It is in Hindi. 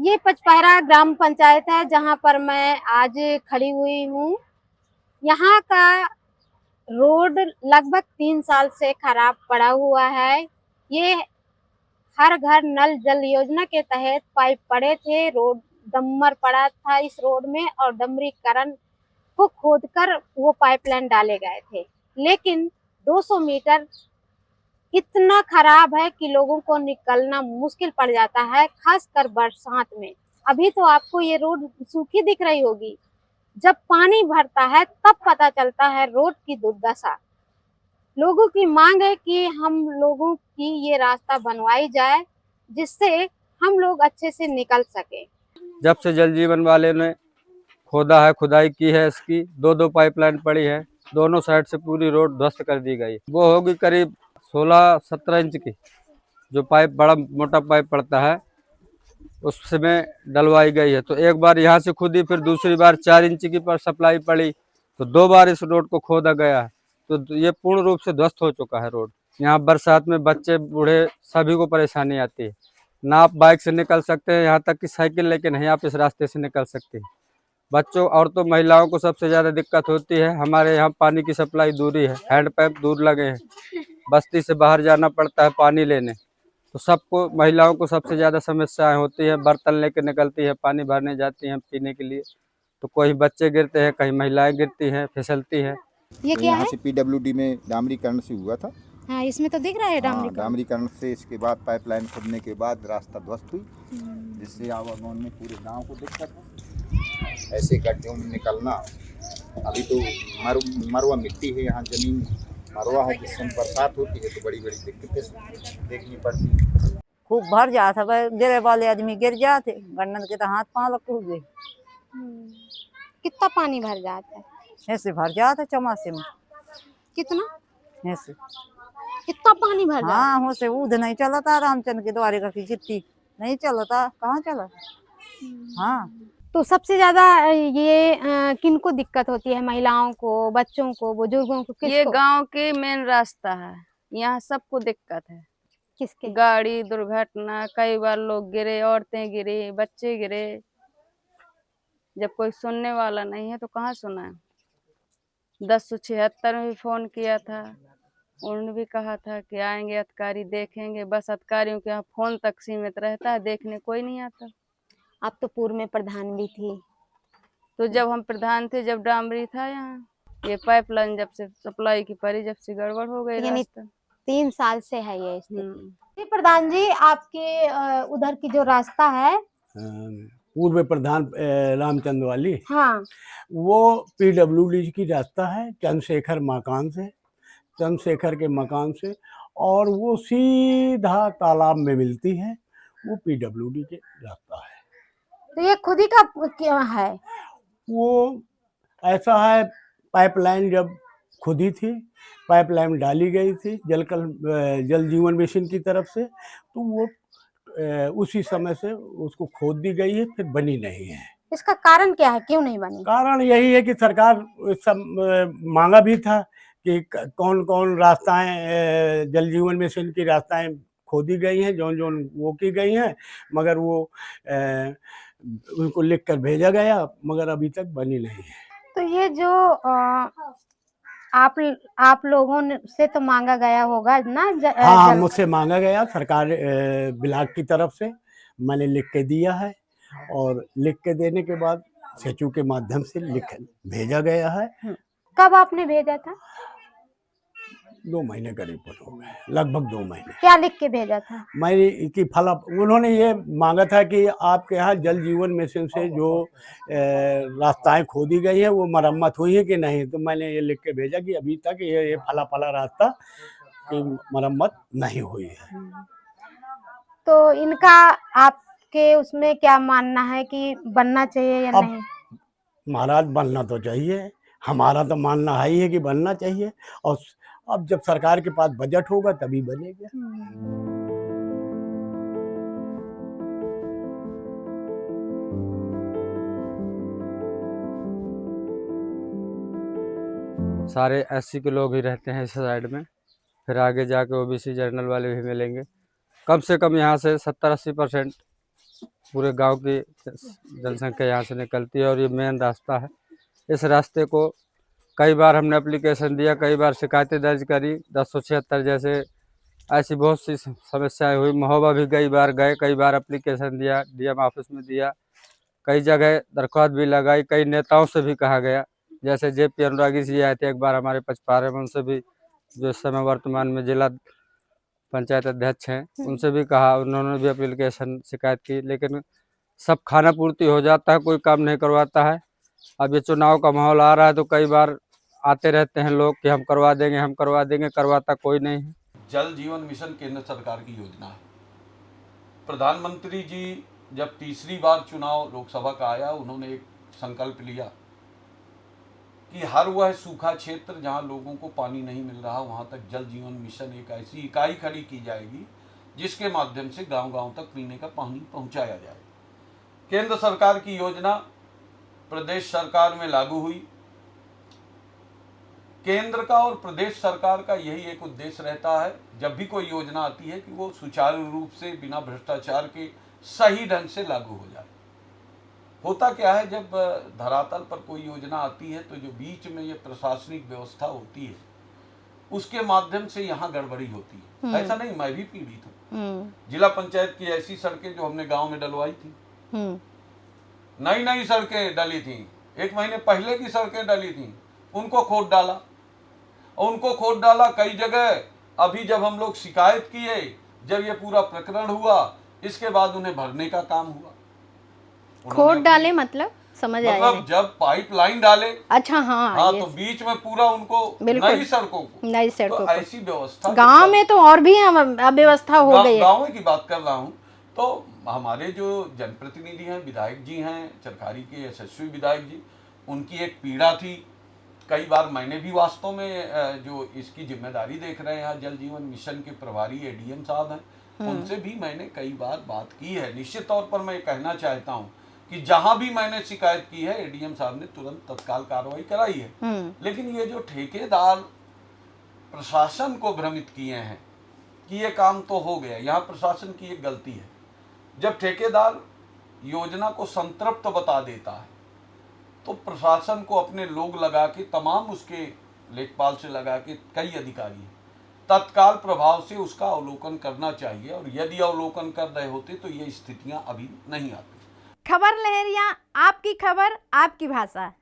ये पचपहरा ग्राम पंचायत है जहाँ पर मैं आज खड़ी हुई हूँ। यहाँ का रोड लगभग 3 साल से खराब पड़ा हुआ है। ये हर घर नल जल योजना के तहत पाइप पड़े थे, रोड डमर पड़ा था इस रोड में और डमरीकरण को खोदकर वो पाइपलाइन डाले गए थे। लेकिन 200 मीटर इतना खराब है कि लोगों को निकलना मुश्किल पड़ जाता है, खासकर बरसात में। अभी तो आपको ये रोड सूखी दिख रही होगी, जब पानी भरता है तब पता चलता है रोड की दुर्दशा। लोगों की मांग है कि हम लोगों की ये रास्ता बनवाई जाए, जिससे हम लोग अच्छे से निकल सके। जब से जल जीवन वाले ने खोदा है, खुदाई की है, इसकी दो पाइपलाइन पड़ी है, दोनों साइड से पूरी रोड ध्वस्त कर दी गई। वो होगी करीब 16-17 इंच की, जो पाइप बड़ा मोटा पाइप पड़ता है उसमें डलवाई गई है। तो एक बार यहाँ से खुदी, फिर दूसरी बार 4 इंच की पर सप्लाई पड़ी, तो 2 बार इस रोड को खोदा गया है। तो ये पूर्ण रूप से ध्वस्त हो चुका है रोड। यहाँ बरसात में बच्चे बूढ़े सभी को परेशानी आती है। ना आप बाइक से निकल सकते हैं, यहाँ तक कि साइकिल लेके नहीं आप इस रास्ते से निकल सकते हैं। बच्चों, औरतों, महिलाओं को सबसे ज़्यादा दिक्कत होती है। हमारे यहाँ पानी की सप्लाई दूरी है, हैंडपैप दूर लगे हैं, बस्ती से बाहर जाना पड़ता है पानी लेने। तो सबको, महिलाओं को सबसे ज़्यादा समस्याएं होती है। बर्तन लेके निकलती है, पानी भरने जाती हैं पीने के लिए, तो कोई बच्चे गिरते हैं, कहीं महिलाएं गिरती हैं, फिसलती हैं। ये तो क्या यहाँ है? से पीडब्ल्यूडी में डामरीकरण से हुआ था। हाँ, इसमें तो दिख रहा है हाँ, डामरीकरण से इसके बाद पाइपलाइन खोदने के बाद रास्ता ध्वस्त हुई, जिससे आवागमन में पूरे गांव को दिक्कत है। ऐसे गड्ढों में निकलना, अभी तो मरवा मिट्टी है, यहाँ जमीन मरवा है, जिससे बरसात होती है तो बड़ी बड़ी दिक्कतें देखनी पड़ती है। खूब भर जाता है, गिरे वाले आदमी गिर जाते, गन्नत के तो हाथ पांव लग गए। कितना पानी भर जाता है? ऐसे भर जाता चमासे में। कितना? ऐसे कितना पानी भर जाता है? हाँ, हो से ऊध नहीं चलता, रामचंद्र के द्वारे का चिट्ठी नहीं चलता, कहाँ चला। हाँ, तो सबसे ज्यादा ये किनको दिक्कत होती है? महिलाओं को, बच्चों को, बुजुर्गों को, ये किसको? गांव के मेन रास्ता है, यहाँ सबको दिक्कत है। किसके? गाड़ी दुर्घटना, कई बार लोग गिरे, औरतें गिरी, बच्चे गिरे। जब कोई सुनने वाला नहीं है तो कहाँ सुना। 1076 में भी फोन किया था, उन्होंने भी कहा था कि आएंगे अधिकारी, देखेंगे। बस अधिकारियों के यहाँ फोन तक सीमित रहता है, देखने कोई नहीं आता। आप तो पूर्व में प्रधान भी थी। तो जब हम प्रधान थे, जब डामरी था यहाँ, ये पाइपलाइन जब से सप्लाई की पड़ी, जब से गड़बड़ हो गई यानी रास्ता। 3 साल से है ये स्थिति। प्रधान जी, आपके उधर की जो रास्ता है, पूर्व प्रधान रामचंद्र वाली, हाँ, वो पीडब्ल्यूडी की रास्ता है, चंद्रशेखर मकान से, चंद्रशेखर के मकान से, और वो सीधा तालाब में मिलती है। वो पीडब्ल्यूडी के रास्ता है। तो ये खुद ही का क्या है? वो ऐसा है, पाइपलाइन जब खुदी थी, पाइपलाइन डाली गई थी जल जीवन मिशन की तरफ से, तो वो उसी समय से उसको खोद दी गई है, फिर बनी नहीं है। इसका कारण क्या है, क्यों नहीं बनी? कारण यही है कि सरकार सब मांगा भी था कि कौन कौन रास्ताएं जल जीवन मिशन की रास्ताएं खोदी गई हैं, जौन जौन वो की गई हैं, मगर वो उनको लिख कर भेजा गया, मगर अभी तक बनी नहीं है। तो ये जो आप लोगों से तो मांगा गया होगा ना? हाँ, मुझसे मांगा गया, सरकार ब्लॉक की तरफ से मैंने लिख के दिया है, और लिख के देने के बाद सचिव के माध्यम से लिख भेजा गया है। कब आपने भेजा था? 2 महीने करीब हो गए, लगभग 2 महीने। क्या लिख के भेजा था? मैंने कि उन्होंने ये मांगा था कि आपके यहाँ जल जीवन मिशन से जो रास्ताएं खोदी गई हैं वो मरम्मत हुई है कि नहीं। तो मैंने ये लिख के भेजा कि अभी तक ये फला रास्ता की मरम्मत नहीं हुई है। तो इनका आपके उसमें क्या मानना है कि बनना चाहिए या नहीं? महाराज, बनना तो चाहिए, हमारा तो मानना है ही है कि बनना चाहिए, और अब जब सरकार के पास बजट होगा तभी बनेगा। सारे एससी के लोग ही रहते हैं इस साइड में, फिर आगे जाके ओबीसी जनरल वाले भी मिलेंगे। कम से कम यहाँ से 70-80% पूरे गांव की जनसंख्या यहाँ से निकलती है और ये मेन रास्ता है। इस रास्ते को कई बार हमने एप्लीकेशन दिया, कई बार शिकायतें दर्ज करी, 1076 जैसे ऐसी बहुत सी समस्याएं हुई। महोबा भी कई बार एप्लीकेशन दिया, डीएम ऑफिस में दिया, कई जगह दरख्वास्त भी लगाई, कई नेताओं से भी कहा गया, जैसे जेपी अनुरागी जी आए थे एक बार हमारे पचपारे में, उनसे भी, जो इस समय वर्तमान में जिला पंचायत अध्यक्ष हैं, उनसे भी कहा, उन्होंने भी एप्लीकेशन शिकायत की, लेकिन सब खाना पूर्ति हो जाता है, कोई काम नहीं करवाता है। अब ये चुनाव का माहौल आ रहा है तो कई बार आते रहते हैं लोग कि हम करवा देंगे, करवाता कोई नहीं है। जल जीवन मिशन केंद्र सरकार की योजना है। प्रधानमंत्री जी जब तीसरी बार चुनाव लोकसभा का आया, उन्होंने एक संकल्प लिया कि हर वह सूखा क्षेत्र जहां लोगों को पानी नहीं मिल रहा, वहां तक जल जीवन मिशन एक ऐसी इकाई खड़ी की जाएगी जिसके माध्यम से गांव-गांव तक पीने का पानी पहुंचाया जाए। केंद्र सरकार की योजना प्रदेश सरकार में लागू हुई। केंद्र का और प्रदेश सरकार का यही एक उद्देश्य रहता है, जब भी कोई योजना आती है, कि वो सुचारू रूप से बिना भ्रष्टाचार के सही ढंग से लागू हो जाए। होता क्या है, जब धरातल पर कोई योजना आती है तो जो बीच में ये प्रशासनिक व्यवस्था होती है, उसके माध्यम से यहाँ गड़बड़ी होती है। ऐसा नहीं, मैं भी पीड़ित हूँ। जिला पंचायत की ऐसी सड़कें जो हमने गांव में डलवाई थी, नई सड़कें डली थी, 1 महीने पहले की सड़कें डली थी, उनको खोद डाला, और उनको खोद डाला कई जगह। अभी जब हम लोग शिकायत किए, जब ये पूरा प्रकरण हुआ, इसके बाद उन्हें भरने का काम हुआ। खोद डाले मतलब समझ आया मतलब जब पाइपलाइन डाले, अच्छा हाँ तो बीच में पूरा उनको नई सड़कों को, तो ऐसी व्यवस्था गांव में तो और भी अव्यवस्था हो गई है। गाँव की बात कर रहा हूँ। तो हमारे जो जनप्रतिनिधि हैं, विधायक जी हैं, चरखारी के यशस्वी विधायक जी, उनकी एक पीड़ा थी। कई बार मैंने भी वास्तव में जो इसकी जिम्मेदारी देख रहे हैं जल जीवन मिशन के प्रभारी एडीएम साहब हैं, उनसे भी मैंने कई बार बात की है। निश्चित तौर पर मैं कहना चाहता हूं कि जहां भी मैंने शिकायत की है, एडीएम साहब ने तुरंत तत्काल कार्रवाई कराई है। लेकिन ये जो ठेकेदार प्रशासन को भ्रमित किए हैं कि ये काम तो हो गया, यहाँ प्रशासन की एक गलती है। जब ठेकेदार योजना को संतृप्त बता देता है तो प्रशासन को अपने लोग लगा के, तमाम उसके लेखपाल से लगा के, कई अधिकारी तत्काल प्रभाव से उसका अवलोकन करना चाहिए, और यदि अवलोकन कर रहे होते तो ये स्थितियां अभी नहीं आती। खबर लहरिया, आपकी खबर आपकी भाषा।